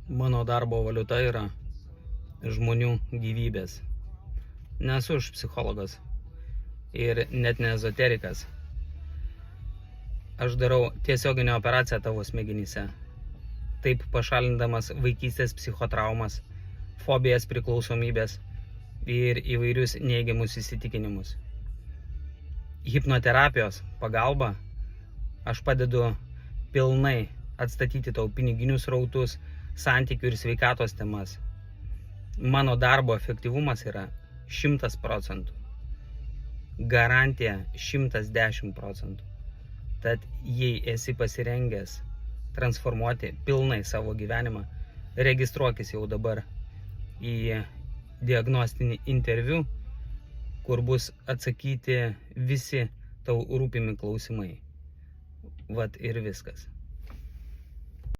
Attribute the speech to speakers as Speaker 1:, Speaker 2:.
Speaker 1: Mano darbo valiuta yra žmonių gyvybės. Nesu aš psichologas ir net ne ezoterikas. Aš darau tiesioginę operaciją tavo smegenyse, taip pašalindamas vaikystės psichotraumas, fobijas, priklausomybės ir įvairius neigiamus įsitikinimus. Hipnoterapijos pagalba aš padedu pilnai atstatyti tau piniginius srautus, santykių ir sveikatos temas. Mano darbo efektyvumas yra 100%. Garantija 110%. Tad jei esi pasirengęs transformuoti pilnai savo gyvenimą, registruokis jau dabar į diagnostinį interviu, kur bus atsakyti visi tau rūpimi klausimai. Vat ir viskas.